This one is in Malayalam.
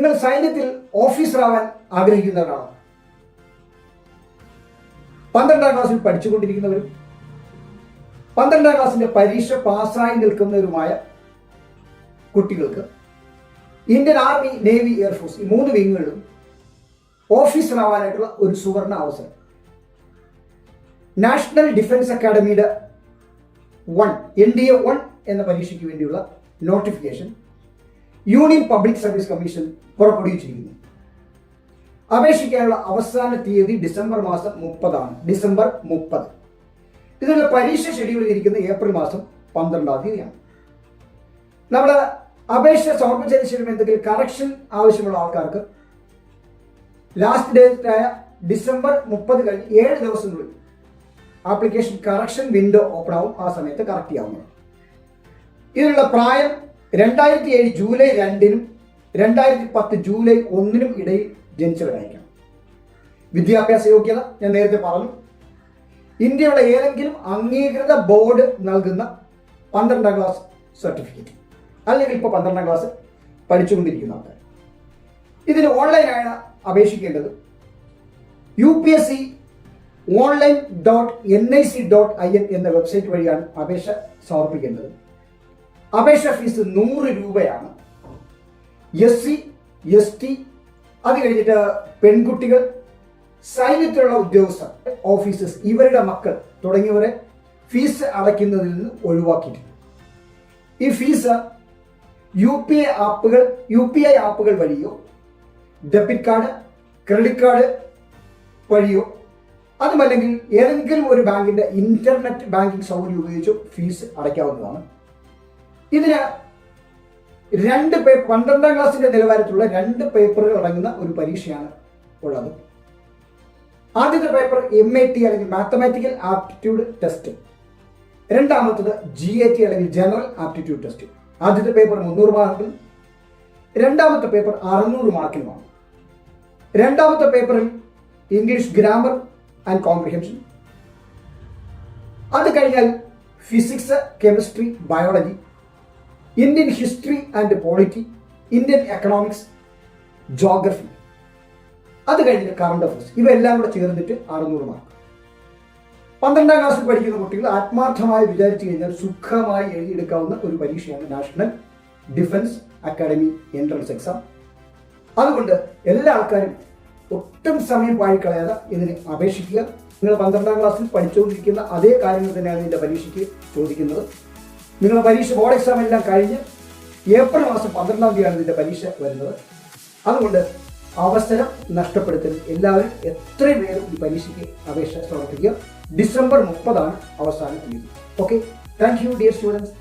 നിങ്ങൾ സൈന്യത്തിൽ ഓഫീസറാവാൻ ആഗ്രഹിക്കുന്നവരാണോ? 12ാം ക്ലാസ്സിൽ പഠിച്ചുകൊണ്ടിരിക്കുന്നവരും 12ാം ക്ലാസ്സിന്റെ പരീക്ഷ പാസ്സായി നിൽക്കുന്നവരുമായ കുട്ടികൾക്ക് ഇന്ത്യൻ ആർമി, നേവി, എയർഫോഴ്സ് ഈ 3 വിങ്ങുകളിലും ഓഫീസറാവാനായിട്ടുള്ള ഒരു സുവർണ അവസരം. നാഷണൽ ഡിഫൻസ് അക്കാഡമിയുടെ NDA 1 എന്ന പരീക്ഷയ്ക്ക് വേണ്ടിയുള്ള notification union public service commission പുറപ്പെടുവിച്ചിരിക്കുന്നു. അപേക്ഷിക്കാനുള്ള അവസാന തീയതി ഡിസംബർ മാസം 30 ഡിസംബർ 30. ഇതിനുള്ള പരീക്ഷ ഷെഡ്യൂൾ ചെയ്തിരിക്കുന്നത് ഏപ്രിൽ മാസം 12 തീയതിയാണ്. നമ്മൾ അപേക്ഷ സമർപ്പിച്ചതിന് ശേഷം എന്തെങ്കിലും കറക്ഷൻ ആവശ്യമുള്ള ആൾക്കാർക്ക് ലാസ്റ്റ് ഡേറ്റ് ആയ ഡിസംബർ 30 കഴിഞ്ഞ് 7 ദിവസത്തിനുള്ളിൽ ആപ്ലിക്കേഷൻ കറക്ഷൻ വിൻഡോ ഓപ്പൺ ആവും. ആ സമയത്ത് കറക്റ്റ് ചെയ്യാവുന്നതാണ്. ഇതിനുള്ള പ്രായം 2007 ജൂലൈ 2-നും 2010 ജൂലൈ 1-നും ഇടയിൽ ജനിച്ചവരായിരിക്കണം. വിദ്യാഭ്യാസ യോഗ്യത ഞാൻ നേരത്തെ പറഞ്ഞു. ഇന്ത്യയുടെ ഏതെങ്കിലും അംഗീകൃത ബോർഡ് നൽകുന്ന 12ാം ക്ലാസ് സർട്ടിഫിക്കറ്റ്, അല്ലെങ്കിൽ ഇപ്പോൾ 12ാം ക്ലാസ് പഠിച്ചുകൊണ്ടിരിക്കുന്ന ആൾക്കാർ. ഇതിന് ഓൺലൈനായാണ് അപേക്ഷിക്കേണ്ടത്. UPSC online.nic.in എന്ന വെബ്സൈറ്റ് വഴിയാണ് അപേക്ഷ സമർപ്പിക്കേണ്ടത്. അപേക്ഷ ഫീസ് 100 രൂപയാണ്. SC, ST, അത് കഴിഞ്ഞിട്ട് പെൺകുട്ടികൾ, സൈന്യത്തിലുള്ള ഉദ്യോഗസ്ഥർ, ഓഫീസേഴ്സ്, ഇവരുടെ മക്കൾ തുടങ്ങിയവരെ ഫീസ് അടയ്ക്കുന്നതിൽ നിന്ന് ഒഴിവാക്കിയിട്ടുണ്ട്. ഈ ഫീസ് UPI ആപ്പുകൾ വഴിയോ ഡെബിറ്റ് കാർഡ്, ക്രെഡിറ്റ് കാർഡ് വഴിയോ അതുമല്ലെങ്കിൽ ഏതെങ്കിലും ഒരു ബാങ്കിന്റെ ഇന്റർനെറ്റ് ബാങ്കിംഗ് സൗകര്യം ഉപയോഗിച്ചോ ഫീസ് അടയ്ക്കാവുന്നതാണ്. ഇതിന് 12ാം ക്ലാസ്സിന്റെ നിലവാരത്തിലുള്ള 2 പേപ്പറുകൾ അടങ്ങുന്ന ഒരു പരീക്ഷയാണ് ഉള്ളത്. ആദ്യത്തെ പേപ്പർ MAT അല്ലെങ്കിൽ മാത്തമാറ്റിക്കൽ ആപ്റ്റിറ്റ്യൂഡ് ടെസ്റ്റ്, രണ്ടാമത്തത് GAT അല്ലെങ്കിൽ ജനറൽ ആപ്റ്റിറ്റ്യൂഡ് ടെസ്റ്റ്. ആദ്യത്തെ പേപ്പർ 300 മാർക്കിനും രണ്ടാമത്തെ പേപ്പർ 600 മാർക്കിനുമാണ്. രണ്ടാമത്തെ പേപ്പറിൽ ഇംഗ്ലീഷ് ഗ്രാമർ ആൻഡ് കോംപ്രിഹെൻഷൻ, അത് കഴിഞ്ഞാൽ physics, chemistry, biology, Indian history and polity, Indian economics, geography, അത് കഴിഞ്ഞിട്ട് കറണ്ട് അഫയേഴ്സ്. ഇവയെല്ലാം കൂടെ ചേർന്നിട്ട് 600 മാർക്ക്. 12ാം ക്ലാസ്സിൽ പഠിക്കുന്ന കുട്ടികൾ ആത്മാർത്ഥമായി വിചാരിച്ചു കഴിഞ്ഞാൽ സുഖമായി എഴുതിയെടുക്കാവുന്ന ഒരു പരീക്ഷയാണ് national defence academy entrance exam. അതുകൊണ്ട് എല്ലാ ആൾക്കാരും ഒട്ടും സമയം പാഴിക്കളയാതെ ഇതിന് അപേക്ഷിക്കുക. നിങ്ങൾ 12ാം ക്ലാസ്സിൽ പഠിച്ചുകൊണ്ടിരിക്കുന്ന അതേ കാര്യങ്ങൾ തന്നെയാണ് ഇതിൻ്റെ പരീക്ഷയ്ക്ക് ചോദിക്കുന്നത്. നിങ്ങളുടെ പരീക്ഷ ബോർഡ് എക്സാം എല്ലാം കഴിഞ്ഞ് ഏപ്രിൽ മാസം 12-ാം തീയതിയാണ് ഇതിൻ്റെ പരീക്ഷ വരുന്നത്. അതുകൊണ്ട് അവസരം നഷ്ടപ്പെടുത്തരുത്. എല്ലാവരും എത്രയും വേഗം ഈ പരീക്ഷയ്ക്ക് അപേക്ഷ സമർപ്പിക്കുക. ഡിസംബർ 30 അവസാന തീയതി. Okay, thank you dear students.